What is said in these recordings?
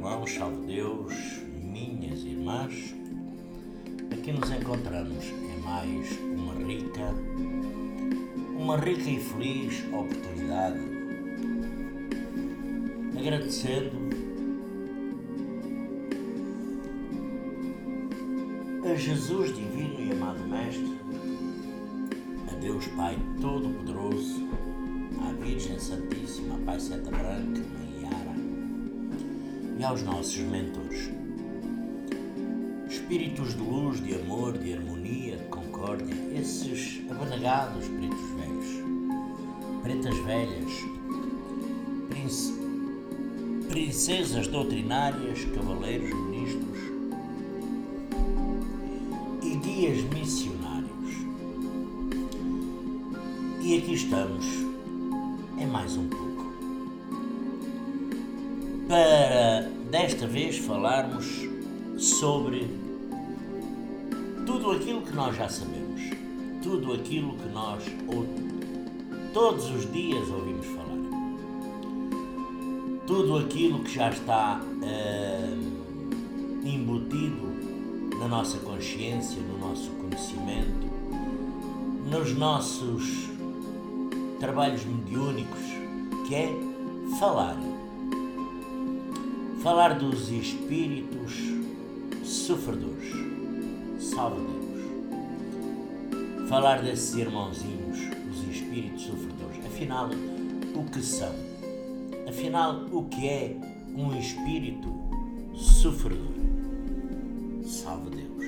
irmãos, salve Deus, minhas irmãs. Aqui nos encontramos em mais uma rica e feliz oportunidade, agradecendo a Jesus divino e amado Mestre, a Deus Pai Todo-Poderoso, à Virgem Santíssima, à Pai Seta Branca, Mãe Yara, e aos nossos mentores, espíritos de luz, de amor, de harmonia, de concórdia, esses abnegados pretas velhas, princesas doutrinárias, cavaleiros ministros e guias missionários. E aqui estamos em mais um pouco para desta vez falarmos sobre tudo aquilo que nós já sabemos, tudo aquilo que nós todos os dias ouvimos falar, tudo aquilo que já está embutido na nossa consciência, no nosso conhecimento, nos nossos trabalhos mediúnicos, que é falar dos espíritos sofredores. Salve Deus! Falar desses irmãozinhos, os espíritos sofredores. Afinal, o que são? Afinal, o que é um espírito sofredor? Salve Deus!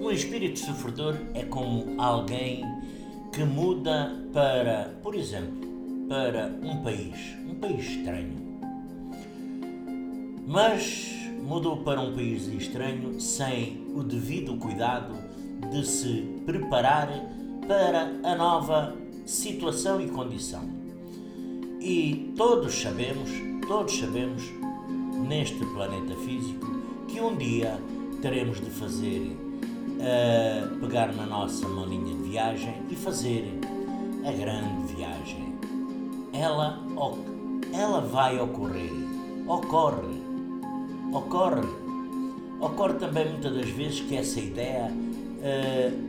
Um espírito sofredor é como alguém que muda para, por exemplo, para um país estranho. Mas mudou para um país estranho sem o devido cuidado de se preparar para a nova situação e condição. E todos sabemos, neste planeta físico, que um dia teremos de fazer, pegar na nossa malinha de viagem e fazer a grande viagem. Ela vai ocorrer, ocorre também muitas das vezes que essa ideia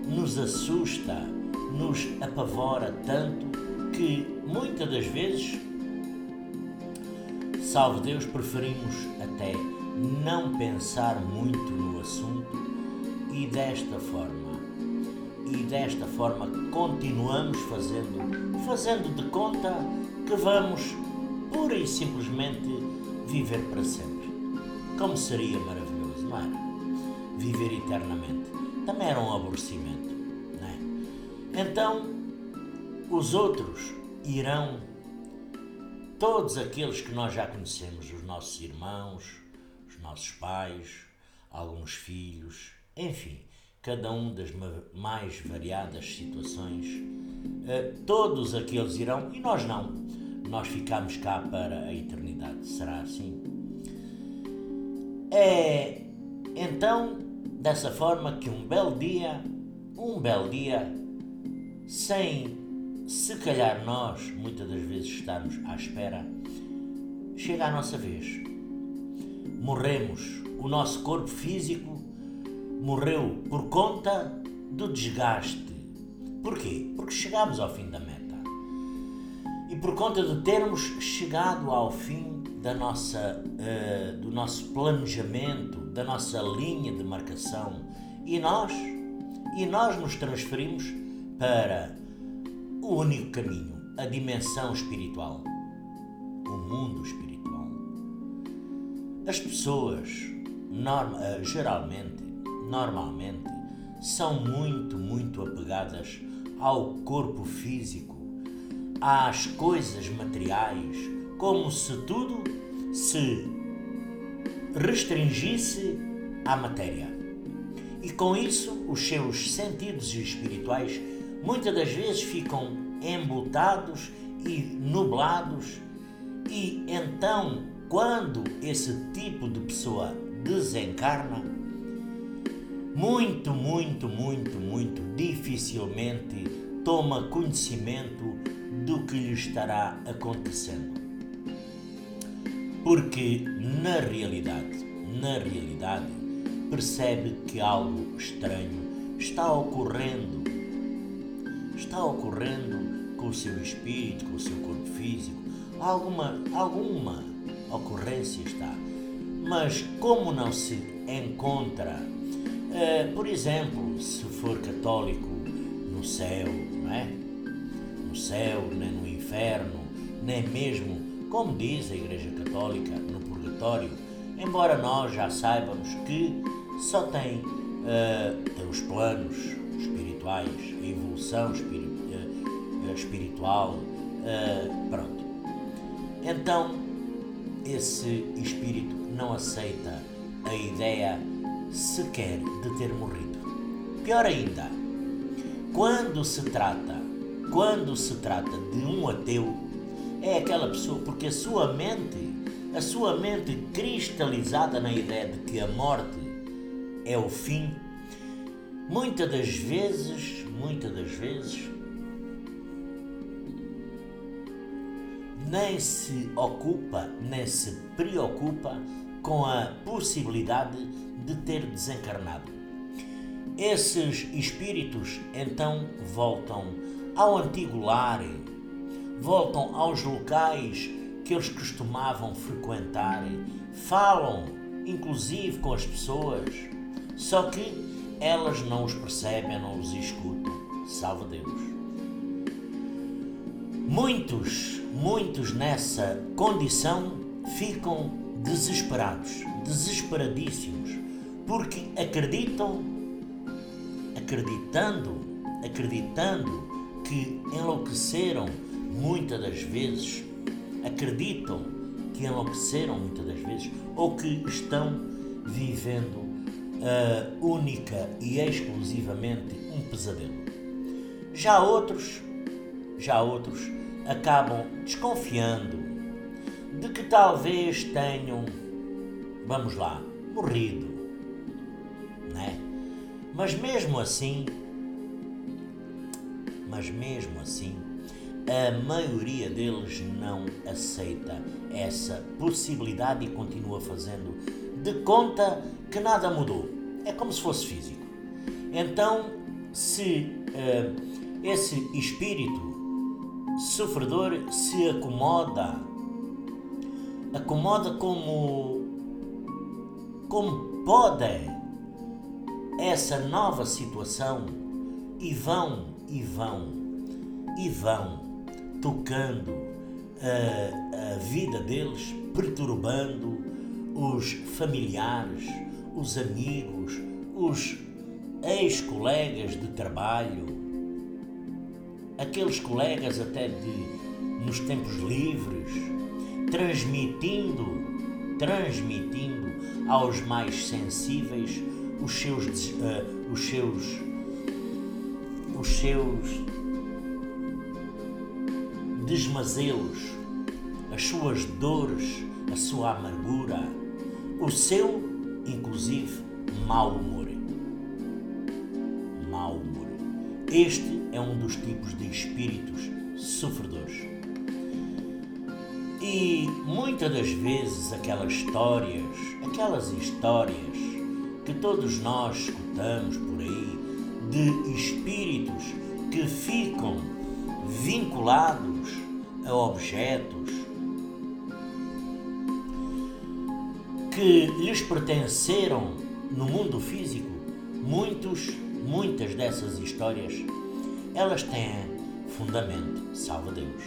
nos assusta, nos apavora tanto que muitas das vezes, salve Deus, preferimos até não pensar muito no assunto e desta forma continuamos fazendo de conta que vamos pura e simplesmente viver para sempre. Como seria maravilhoso, não era? Viver eternamente. Também era um aborrecimento, não é? Então, os outros irão, todos aqueles que nós já conhecemos, os nossos irmãos, os nossos pais, alguns filhos, enfim, cada um das mais variadas situações, todos aqueles irão e nós não. Nós ficamos cá para a eternidade. Será assim? É então dessa forma que um belo dia, sem se calhar nós muitas das vezes estarmos à espera, chega a nossa vez. Morremos, o nosso corpo físico morreu por conta do desgaste. Porquê? Porque chegámos ao fim da meta. E por conta de termos chegado ao fim do nosso planejamento, da nossa linha de marcação, e nós nos transferimos para o único caminho, a dimensão espiritual, o mundo espiritual. As pessoas normalmente são muito apegadas ao corpo físico, às coisas materiais, como se tudo se restringisse à matéria. E com isso, os seus sentidos espirituais muitas das vezes ficam embutados e nublados. E então, quando esse tipo de pessoa desencarna, muito dificilmente toma conhecimento do que lhe estará acontecendo. porque na realidade, percebe que algo estranho está ocorrendo com o seu espírito, com o seu corpo físico, alguma ocorrência está. Mas como não se encontra, por exemplo, se for católico, no céu, não é? No céu, nem no inferno, nem mesmo, como diz a Igreja Católica, no purgatório, embora nós já saibamos que só tem os planos espirituais, a evolução espiritual, pronto. Então, esse espírito não aceita a ideia sequer de ter morrido. Pior ainda, quando se trata de um ateu, é aquela pessoa, porque a sua mente cristalizada na ideia de que a morte é o fim, muitas das vezes, nem se ocupa, nem se preocupa com a possibilidade de ter desencarnado. Esses espíritos então voltam ao antigo lar, voltam aos locais que eles costumavam frequentar, falam inclusive com as pessoas, só que elas não os percebem, não os escutam. Salve Deus. Muitos nessa condição ficam desesperadíssimos, porque acreditando que enlouqueceram muitas das vezes, ou que estão vivendo única e exclusivamente um pesadelo. Já outros acabam desconfiando de que talvez tenham, morrido, né? Mas mesmo assim, a maioria deles não aceita essa possibilidade e continua fazendo de conta que nada mudou. É como se fosse físico. Então, se esse espírito sofredor se acomoda como pode essa nova situação e vão tocando a vida deles, perturbando os familiares, os amigos, os ex-colegas de trabalho, aqueles colegas até nos tempos livres, transmitindo aos mais sensíveis os seus desmazelos, as suas dores, a sua amargura, o seu, inclusive, mau humor. Este é um dos tipos de espíritos sofredores. E muitas das vezes aquelas histórias que todos nós escutamos por aí, de espíritos que ficam vinculados a objetos que lhes pertenceram no mundo físico, muitas dessas histórias, elas têm fundamento, salve Deus.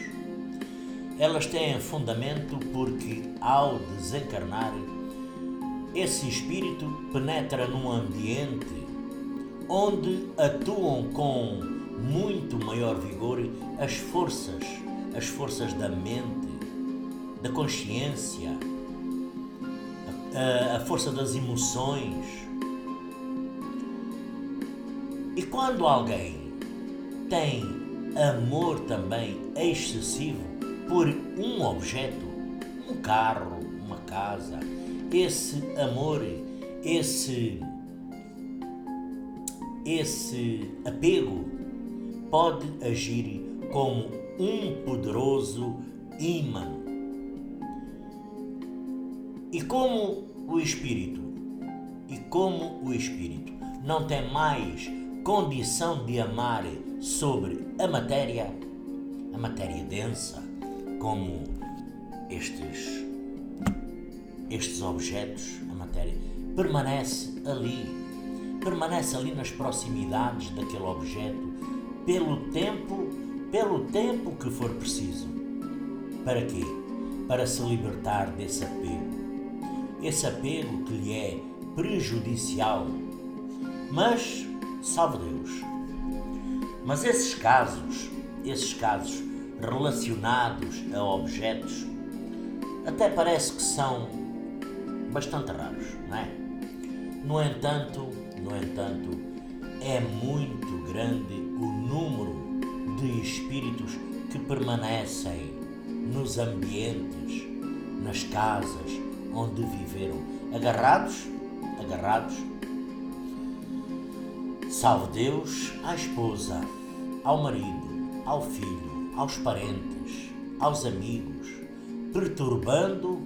Elas têm fundamento porque, ao desencarnar, esse espírito penetra num ambiente onde atuam com muito maior vigor as forças da mente, da consciência, a força das emoções. E quando alguém tem amor também excessivo por um objeto, um carro, uma casa, esse amor, esse apego pode agir como um poderoso ímã E como o espírito não tem mais condição de amar sobre a matéria densa, como estes objetos, a matéria, permanece ali nas proximidades daquele objeto, pelo tempo que for preciso. Para quê? Para se libertar desse apego que lhe é prejudicial. Mas, salve Deus, mas esses casos relacionados a objetos até parece que são bastante raros, não é? No entanto, é muito grande o número de espíritos que permanecem nos ambientes, nas casas onde viveram, agarrados, salve Deus, à esposa, ao marido, ao filho, aos parentes, aos amigos, perturbando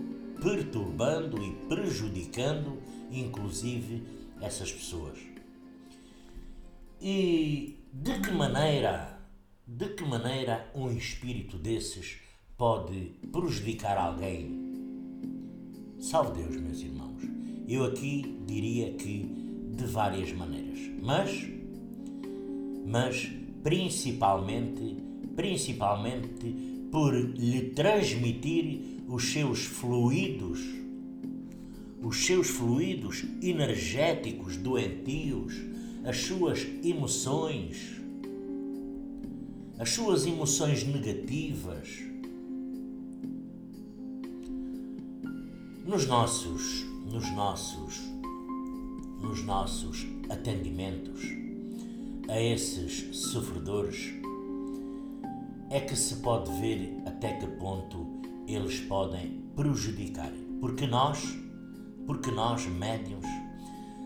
e prejudicando, inclusive, essas pessoas. E de que maneira um espírito desses pode prejudicar alguém? Salve Deus, meus irmãos. Eu aqui diria que de várias maneiras, mas principalmente por lhe transmitir os seus fluidos energéticos doentios, as suas emoções negativas. Nos nossos atendimentos a esses sofredores é que se pode ver até que ponto eles podem prejudicar, porque nós médiuns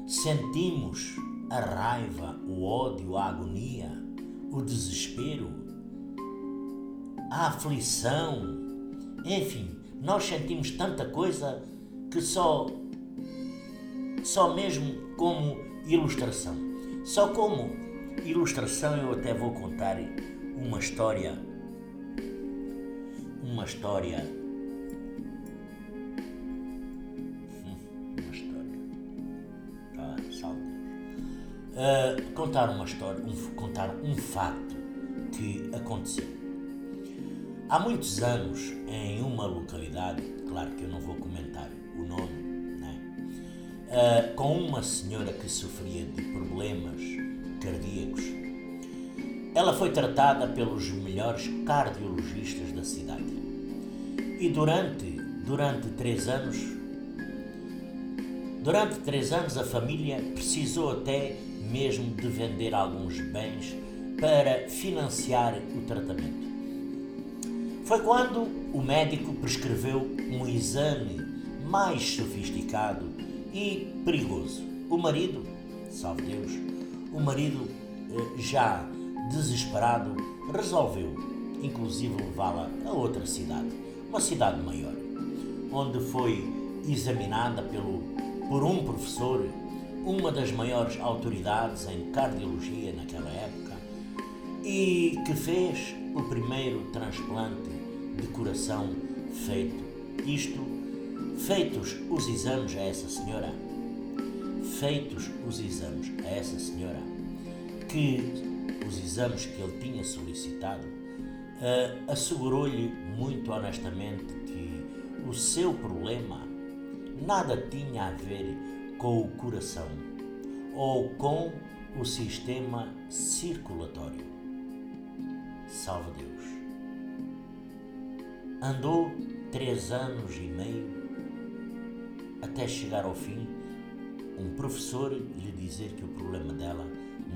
sentimos a raiva, o ódio, a agonia, o desespero, a aflição, enfim, nós sentimos tanta coisa que só mesmo como ilustração. Só como ilustração eu até vou contar uma história. Contar um facto que aconteceu. Há muitos anos, em uma localidade, claro que eu não vou comentar o nome, com uma senhora que sofria de problemas cardíacos. Ela foi tratada pelos melhores cardiologistas da cidade. E durante 3 anos a família precisou até mesmo de vender alguns bens para financiar o tratamento. Foi quando o médico prescreveu um exame mais sofisticado e perigoso. O marido, salve Deus, já desesperado, resolveu inclusive levá-la a outra cidade, uma cidade maior, onde foi examinada por um professor, uma das maiores autoridades em cardiologia naquela época, e que fez o primeiro transplante de coração feito. Feitos os exames a essa senhora, que os exames que ele tinha solicitado, assegurou-lhe muito honestamente que o seu problema nada tinha a ver com o coração ou com o sistema circulatório. Salve Deus. Andou 3 anos e meio até chegar ao fim, um professor lhe dizer que o problema dela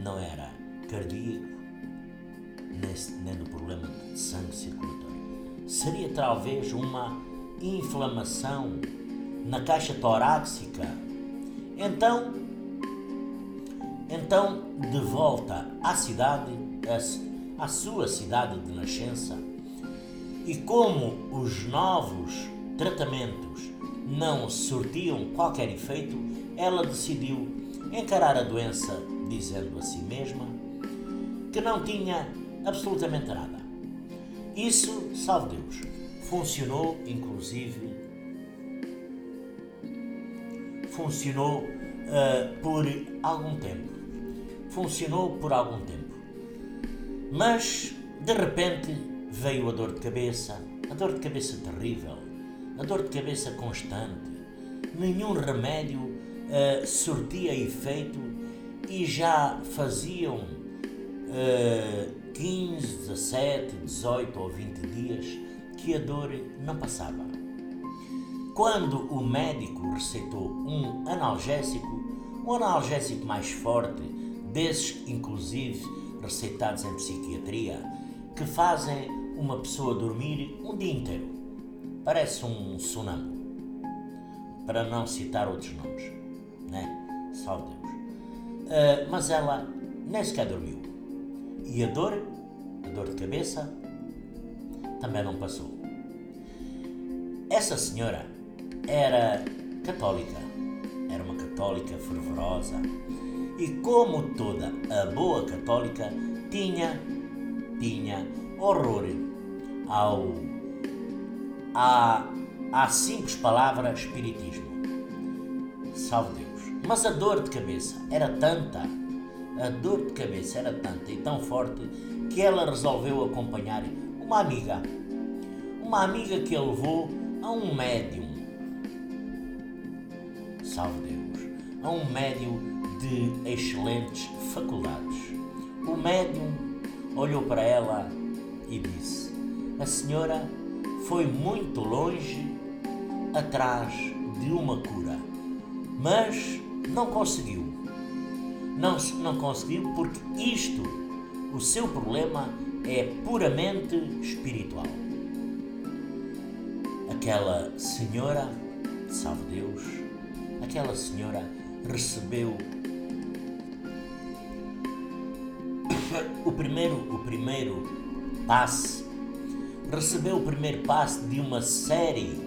não era cardíaco, nem do problema de sangue circulatório. Seria talvez uma inflamação na caixa torácica. Então, de volta à cidade, à sua cidade de nascença, e como os novos tratamentos não surtiam qualquer efeito, ela decidiu encarar a doença dizendo a si mesma que não tinha absolutamente nada. Isso, salve Deus, funcionou por algum tempo. Mas, de repente, veio a dor de cabeça terrível, a dor de cabeça constante. Nenhum remédio surtia efeito e já faziam 15, 17, 18 ou 20 dias que a dor não passava. Quando o médico receitou um analgésico mais forte, desses inclusive receitados em psiquiatria, que fazem uma pessoa dormir um dia inteiro, parece um sonâmbulo, para não citar outros nomes, né? Salve Deus. Mas ela nem sequer dormiu. E a dor de cabeça, também não passou. Essa senhora era católica, era uma católica fervorosa e, como toda a boa católica, tinha horror à simples palavra espiritismo. Salve Deus. Mas a dor de cabeça era tanta e tão forte que ela resolveu acompanhar uma amiga que a levou a um médium. Salve Deus. A um médium de excelentes faculdades. O médium olhou para ela e disse: a senhora foi muito longe atrás de uma cura, mas não conseguiu. Não conseguiu porque o seu problema é puramente espiritual. Aquela senhora, salve Deus, aquela senhora recebeu o primeiro passe de uma série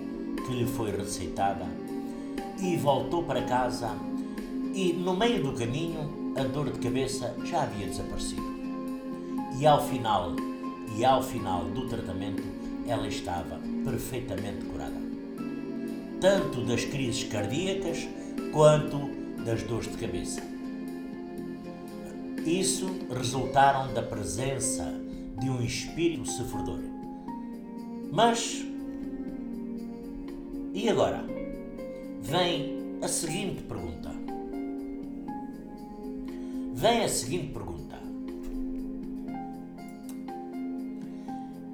que lhe foi receitada e voltou para casa, e no meio do caminho a dor de cabeça já havia desaparecido. E ao final do tratamento ela estava perfeitamente curada, tanto das crises cardíacas quanto das dores de cabeça. Isso resultaram da presença de um espírito sofredor. Mas, e agora? Vem a seguinte pergunta.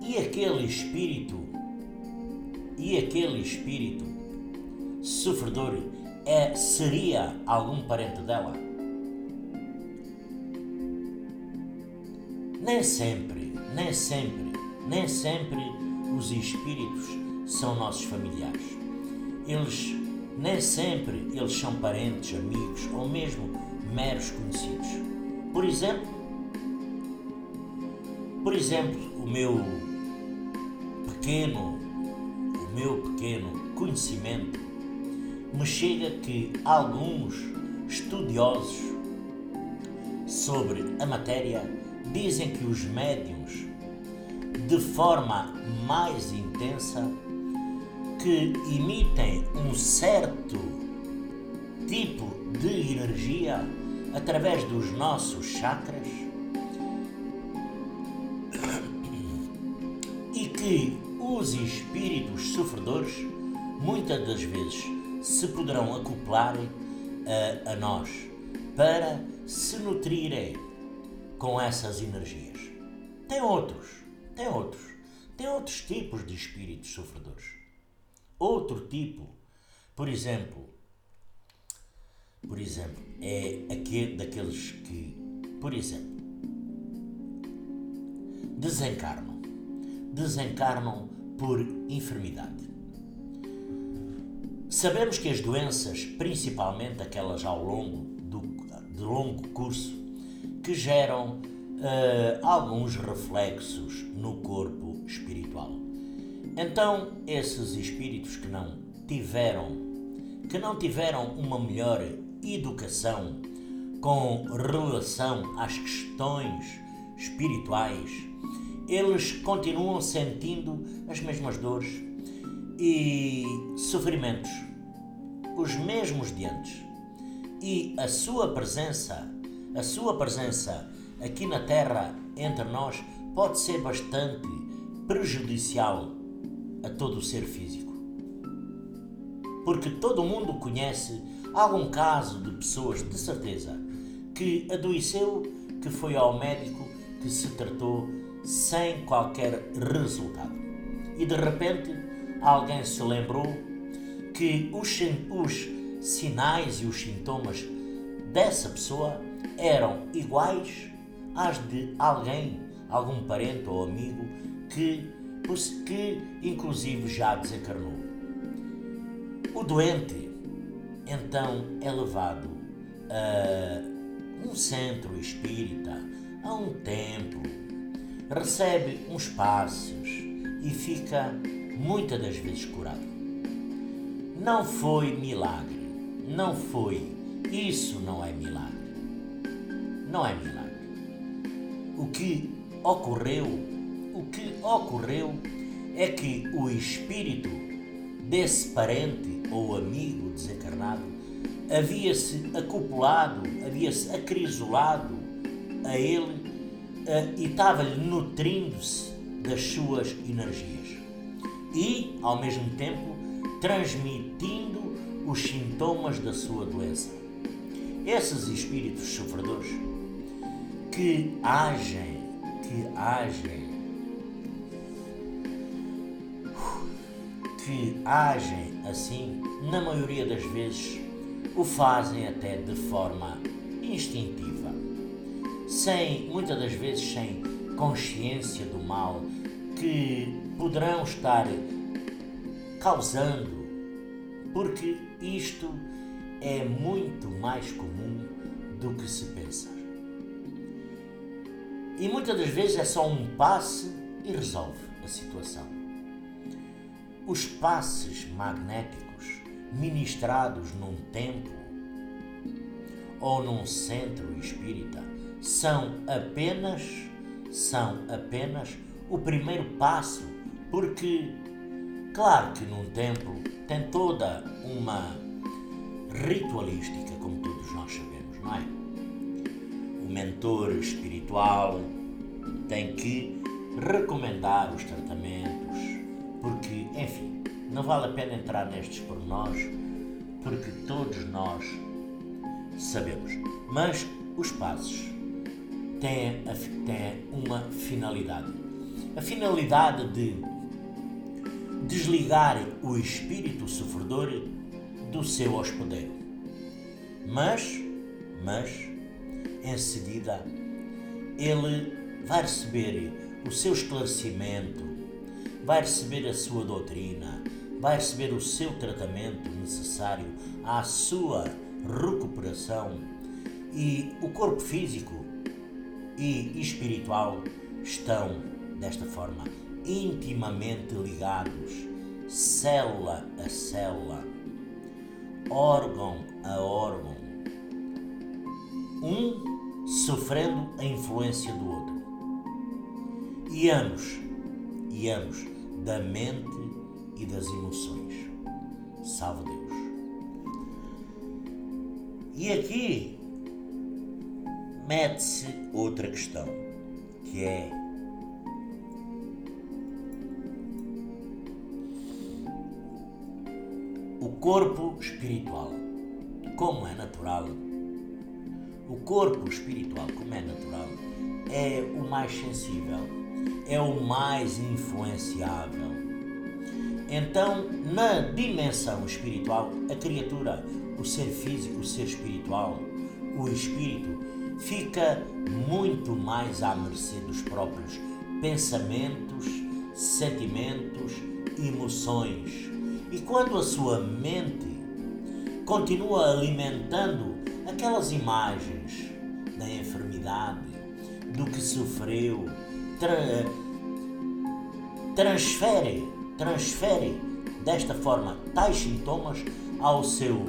E aquele espírito sofredor seria algum parente dela? Nem sempre os espíritos são nossos familiares. Nem sempre eles são parentes, amigos ou mesmo meros conhecidos. Por exemplo, o meu pequeno conhecimento me chega que alguns estudiosos sobre a matéria dizem que os médiuns, de forma mais intensa, que emitem um certo tipo de energia através dos nossos chakras, e que os espíritos sofredores muitas das vezes se poderão acoplar a nós para se nutrirem com essas energias. Tem outros tipos de espíritos sofredores. Outro tipo, por exemplo, é aquele daqueles que, por exemplo, desencarnam por enfermidade. Sabemos que as doenças, principalmente aquelas de longo curso, que geram alguns reflexos no corpo espiritual. Então, esses espíritos que não não tiveram uma melhor educação com relação às questões espirituais, eles continuam sentindo as mesmas dores e sofrimentos, os mesmos de antes. E a sua presença aqui na Terra, entre nós, pode ser bastante prejudicial a todo o ser físico. Porque todo mundo conhece algum caso de pessoas, de certeza, que adoeceu, que foi ao médico, que se tratou sem qualquer resultado. E de repente alguém se lembrou que os sinais e os sintomas dessa pessoa eram iguais às de algum parente ou amigo que inclusive já desencarnou. O doente então é levado a um centro espírita, a um templo, recebe uns passos e fica muitas das vezes curado. Não foi milagre, não foi. Isso não é milagre. Não é milagre. O que ocorreu é que o espírito desse parente ou amigo desencarnado havia-se acoplado, havia-se acrisolado a ele e estava-lhe nutrindo-se das suas energias e, ao mesmo tempo, transmitindo os sintomas da sua doença. Esses espíritos sofredores que agem assim, na maioria das vezes, o fazem até de forma instintiva, muitas das vezes sem consciência do mal que poderão estar causando, porque isto é muito mais comum do que se pensa. E muitas das vezes é só um passe e resolve a situação. Os passes magnéticos ministrados num templo ou num centro espírita são apenas o primeiro passo, porque claro que num templo tem toda uma ritualística, como todos nós sabemos, não é? O mentor espiritual tem que recomendar os tratamentos, porque, enfim, não vale a pena entrar nestes pormenores, porque todos nós sabemos. Mas os passos têm uma finalidade. A finalidade de desligar o espírito sofredor do seu hospedeiro. Mas, em seguida, ele vai receber o seu esclarecimento, vai receber a sua doutrina, vai receber o seu tratamento necessário à sua recuperação, e o corpo físico e espiritual estão, desta forma, intimamente ligados, célula a célula, órgão a órgão, um sofrendo a influência do outro, e ambos da mente e das emoções. Salve Deus. E aqui mete-se outra questão, que é o corpo espiritual. Como é natural, o corpo espiritual, como é natural, é o mais sensível, é o mais influenciável. Então, na dimensão espiritual, a criatura, o ser físico, o ser espiritual, o espírito, fica muito mais à mercê dos próprios pensamentos, sentimentos, emoções. E quando a sua mente continua alimentando aquelas imagens da enfermidade, do que sofreu, transfere desta forma tais sintomas ao seu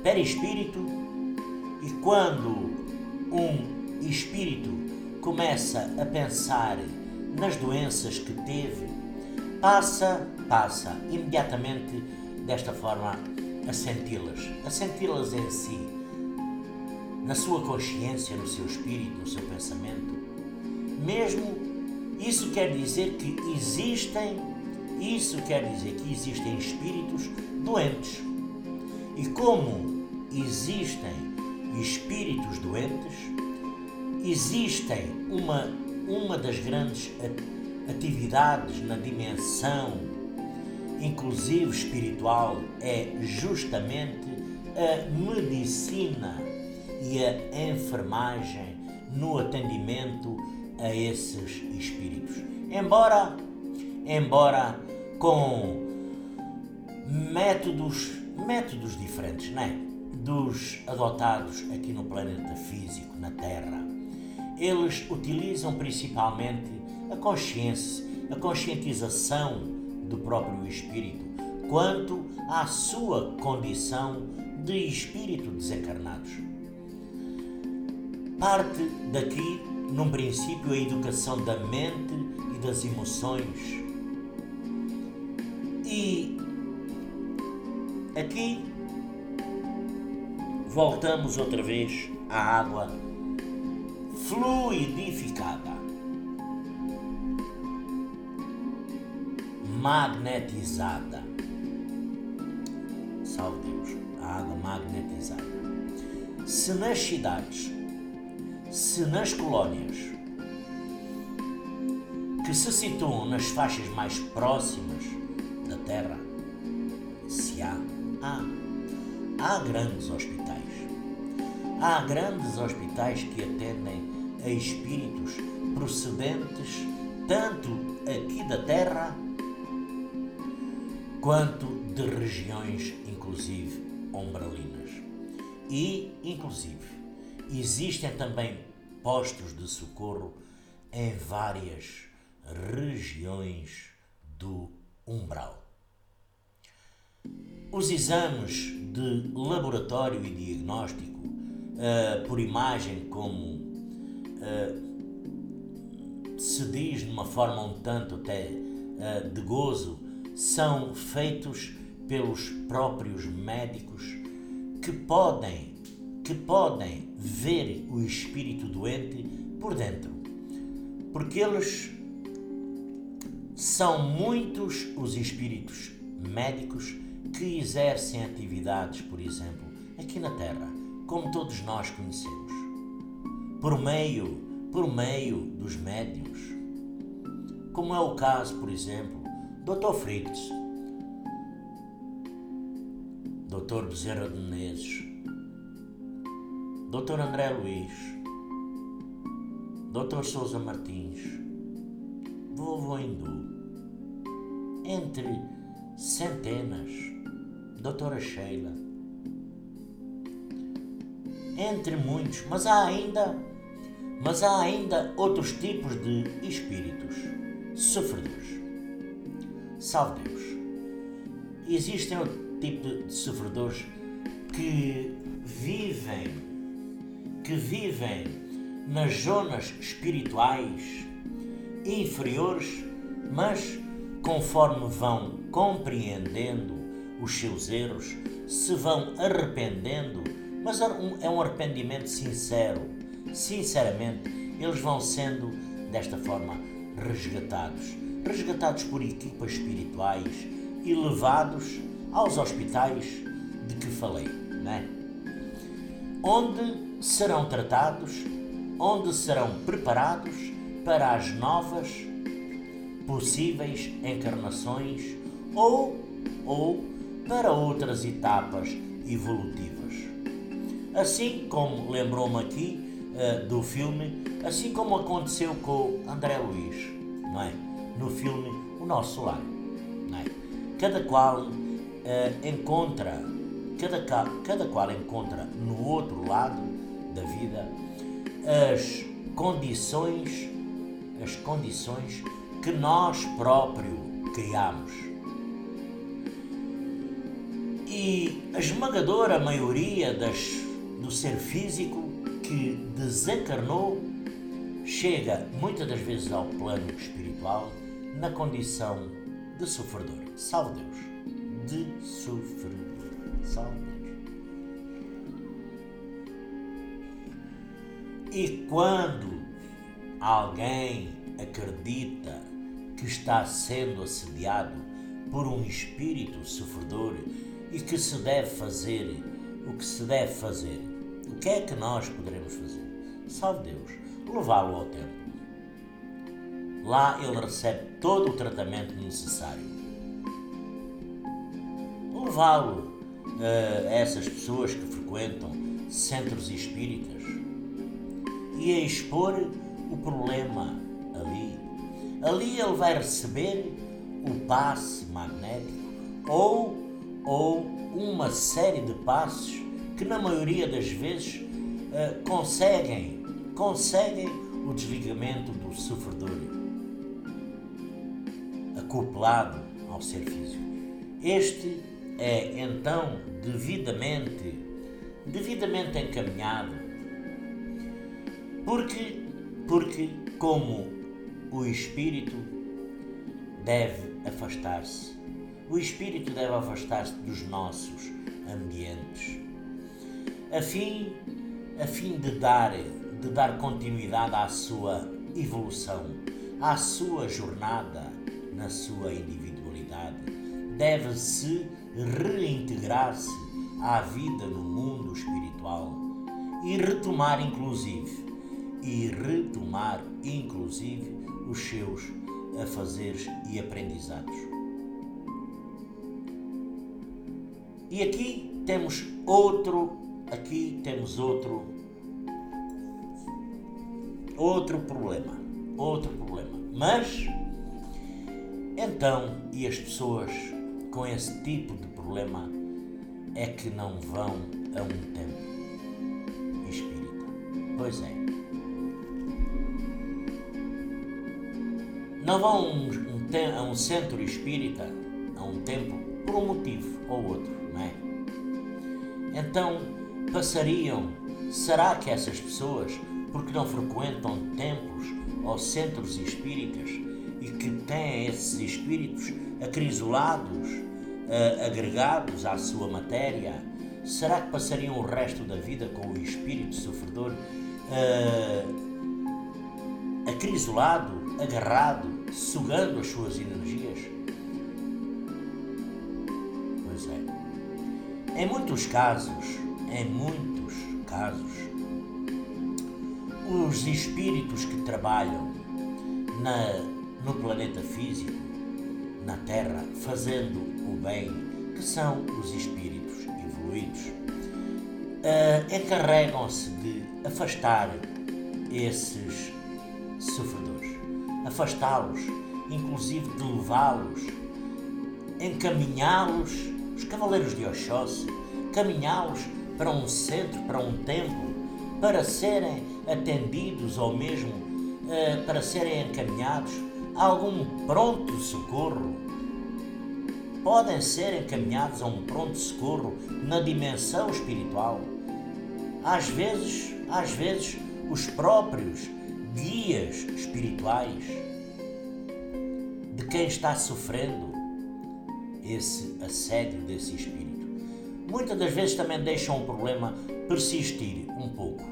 perispírito, e quando um espírito começa a pensar nas doenças que teve, passa imediatamente desta forma a senti-las em si, na sua consciência, no seu espírito, no seu pensamento. Mesmo isso quer dizer que existem espíritos doentes. E como existem espíritos doentes, existem uma das grandes atividades na dimensão, inclusive espiritual, é justamente a medicina e a enfermagem no atendimento a esses espíritos. Embora com métodos diferentes, não é? Dos adotados aqui no planeta físico, na Terra. Eles utilizam principalmente a conscientização do próprio espírito quanto à sua condição de espírito desencarnados. Parte daqui, num princípio, a educação da mente e das emoções. E aqui voltamos outra vez à água fluidificada, magnetizada. Salve Deus, a água magnetizada. Se nas cidades, se nas colónias que se situam nas faixas mais próximas da Terra, se há grandes hospitais. Há grandes hospitais que atendem a espíritos procedentes tanto aqui da Terra quanto de regiões, inclusive, umbralinas. E, inclusive, existem também postos de socorro em várias regiões do umbral. Os exames de laboratório e diagnóstico por imagem, como se diz de uma forma um tanto até de gozo, são feitos pelos próprios médicos que podem ver o espírito doente por dentro, porque eles são muitos os espíritos médicos que exercem atividades, por exemplo, aqui na Terra, como todos nós conhecemos, por meio dos médiuns, como é o caso, por exemplo, Dr. Fritz, Dr. Bezerra de Menezes, Dr. André Luiz, Dr. Sousa Martins, Vovô Hindu, entre centenas, Doutora Sheila, entre muitos, mas há ainda outros tipos de espíritos sofredores. Salve Deus! Existem outro tipo de sofredores que vivem nas zonas espirituais inferiores, mas conforme vão compreendendo os seus erros, se vão arrependendo, mas é um arrependimento sincero. Sinceramente, eles vão sendo desta forma resgatados por equipas espirituais e levados aos hospitais de que falei, não é? Onde serão tratados, onde serão preparados para as novas possíveis encarnações ou para outras etapas evolutivas. Assim como lembrou-me aqui do filme, assim como aconteceu com André Luiz, não é? No filme O Nosso Lar, não é? Cada qual encontra no outro lado da vida as condições que nós próprios criamos. E a esmagadora maioria do ser físico que desencarnou chega muitas das vezes ao plano espiritual na condição de sofredor. Salve Deus! De sofredor. Salve Deus! E quando alguém acredita que está sendo assediado por um espírito sofredor e que se deve fazer o que se deve fazer, o que é que nós poderemos fazer? Salve Deus! Levá-lo ao templo. Lá ele recebe todo o tratamento necessário. Levá-lo a essas pessoas que frequentam centros espíritas e a expor o problema ali. Ali ele vai receber o passe magnético ou uma série de passes que na maioria das vezes conseguem o desligamento do sofredor acoplado ao ser físico. Este é então devidamente encaminhado, porque como o espírito deve afastar-se dos nossos ambientes, a fim de dar continuidade à sua evolução, à sua jornada na sua individualidade. Deve-se reintegrar-se à vida no mundo espiritual e retomar inclusive os seus afazeres e aprendizados. E aqui temos outro problema. Mas, então, e as pessoas com esse tipo de problema é que não vão a um templo espírita. Pois é. Não vão a um centro espírita, a um templo, por um motivo ou outro, não é? Então, será que essas pessoas, porque não frequentam templos ou centros espíritas e que têm esses espíritos acrisolados, agregados à sua matéria, será que passariam o resto da vida com o espírito sofredor acrisolado, agarrado, sugando as suas energias? Pois é. Em muitos casos, os espíritos que trabalham no planeta físico, na Terra, fazendo o bem, que são os espíritos evoluídos, encarregam-se de afastar esses sofredores, afastá-los, inclusive de levá-los, encaminhá-los, os cavaleiros de Oxóssi, caminhá-los para um centro, para um templo, para serem atendidos ou mesmo para serem encaminhados a algum pronto-socorro. Podem ser encaminhados a um pronto-socorro na dimensão espiritual. Às vezes, os próprios guias espirituais de quem está sofrendo esse assédio desse espírito, muitas das vezes também deixam o problema persistir um pouco,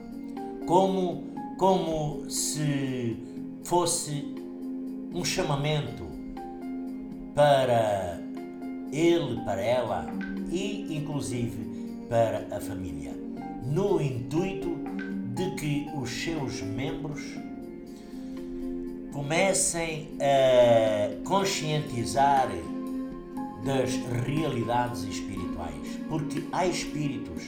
como se fosse um chamamento para ele, para ela e inclusive para a família, no intuito de que os seus membros comecem a conscientizar das realidades espirituais, porque há espíritos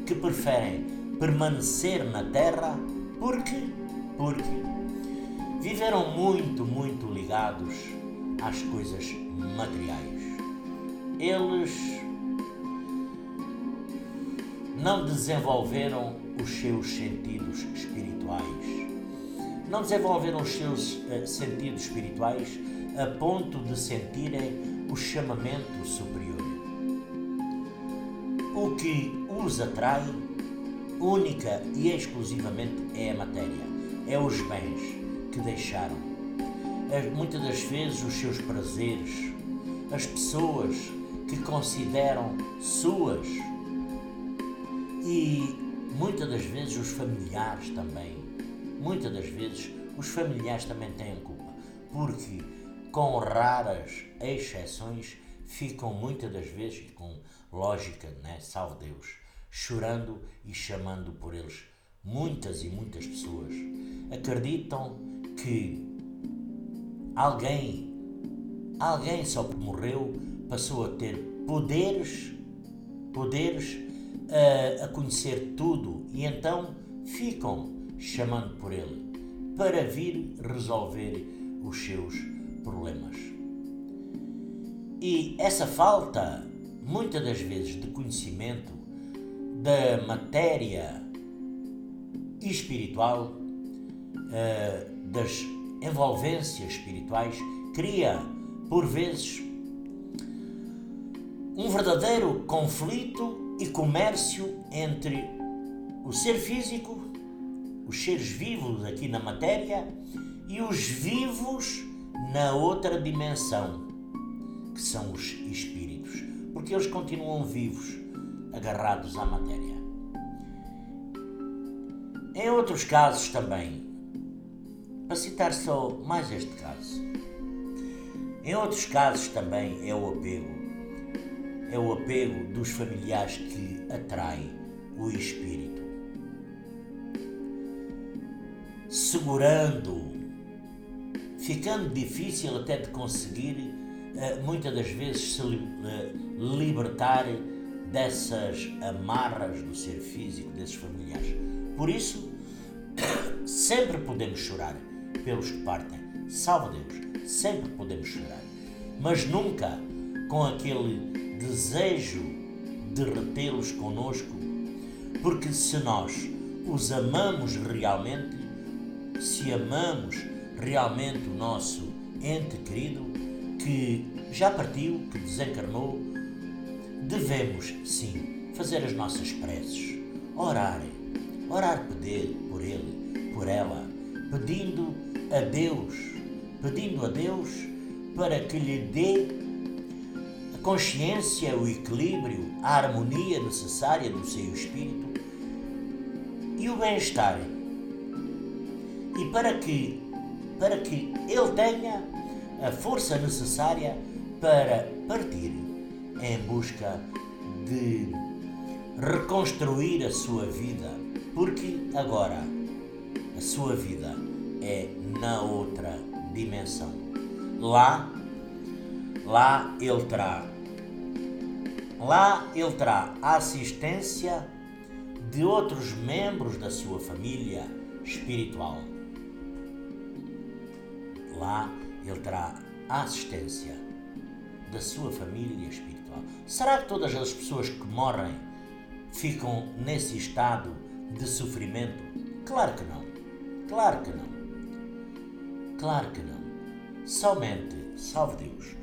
que preferem permanecer na Terra porque viveram muito ligados às coisas materiais. Eles não desenvolveram os seus sentidos espirituais. Não desenvolveram os seus sentidos espirituais a ponto de sentirem o chamamento superior. O que os atrai, única e exclusivamente, é a matéria, é os bens que deixaram. Muitas das vezes os seus prazeres, as pessoas que consideram suas e muitas das vezes os familiares também. Muitas das vezes os familiares também têm culpa, porque com raras exceções ficam muitas das vezes, e com lógica, né, salve Deus, chorando e chamando por eles. Muitas e muitas pessoas acreditam que alguém só porque morreu passou a ter poderes a conhecer tudo e então ficam chamando por ele para vir resolver os seus problemas. E essa falta, muitas das vezes, de conhecimento da matéria espiritual, das envolvências espirituais, cria, por vezes, um verdadeiro conflito e comércio entre o ser físico, os seres vivos aqui na matéria e os vivos na outra dimensão, que são os espíritos, porque eles continuam vivos, agarrados à matéria. Em outros casos também, para citar só mais este caso, em outros casos também é o apego dos familiares que atrai o espírito, segurando, ficando difícil até de conseguir, muitas das vezes, se libertar dessas amarras do ser físico, desses familiares. Por isso, sempre podemos chorar pelos que partem, salve Deus, sempre podemos chorar, mas nunca com aquele desejo de retê-los connosco, porque se nós os amamos realmente, se amamos realmente o nosso ente querido que já partiu, que desencarnou, devemos sim fazer as nossas preces, orar por ele, por ela, pedindo a Deus para que lhe dê a consciência, o equilíbrio, a harmonia necessária do seu espírito e o bem-estar, e para que ele tenha a força necessária para partir em busca de reconstruir a sua vida, porque agora a sua vida é na outra dimensão. Lá ele terá a assistência de outros membros da sua família espiritual. Lá ele terá a assistência da sua família espiritual. Será que todas as pessoas que morrem ficam nesse estado de sofrimento? Claro que não. Somente, salve Deus,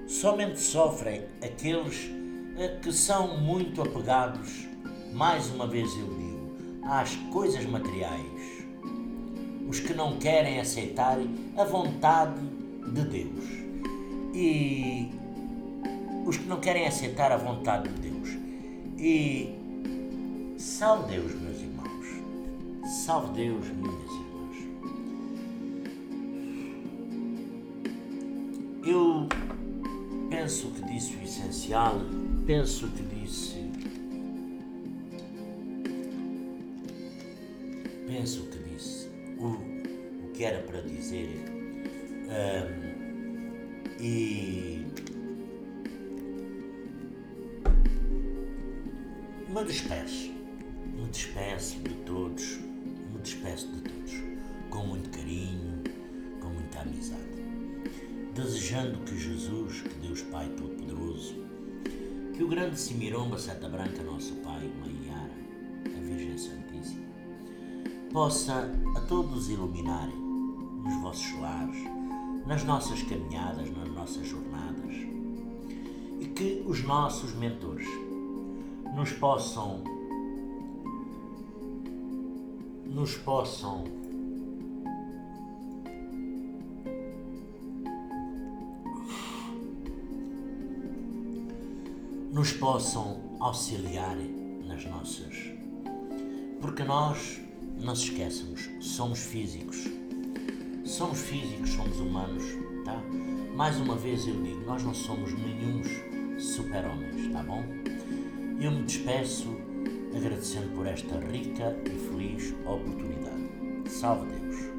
somente sofrem aqueles que são muito apegados, mais uma vez eu digo, às coisas materiais, os que não querem aceitar a vontade de Deus e os que não querem aceitar a vontade de Deus. E salve Deus, meus irmãos, salve Deus, minhas irmãs. Eu penso que disse o essencial, penso que disse o que era para dizer, e me despeço de todos, com muito carinho, com muita amizade, desejando que Jesus, que Deus Pai Todo-Poderoso, que o grande Cimiromba Santa Branca, nosso Pai, Mãe Yara, a Virgem Santíssima, possa a todos iluminar nos vossos lares, nas nossas caminhadas, nas nossas jornadas, e que os nossos mentores nos possam auxiliar nas nossas. Porque nós, não se esqueçamos, somos físicos, somos humanos, tá? Mais uma vez eu digo, nós não somos nenhuns super-homens, tá bom? Eu me despeço agradecendo por esta rica e feliz oportunidade. Salve Deus!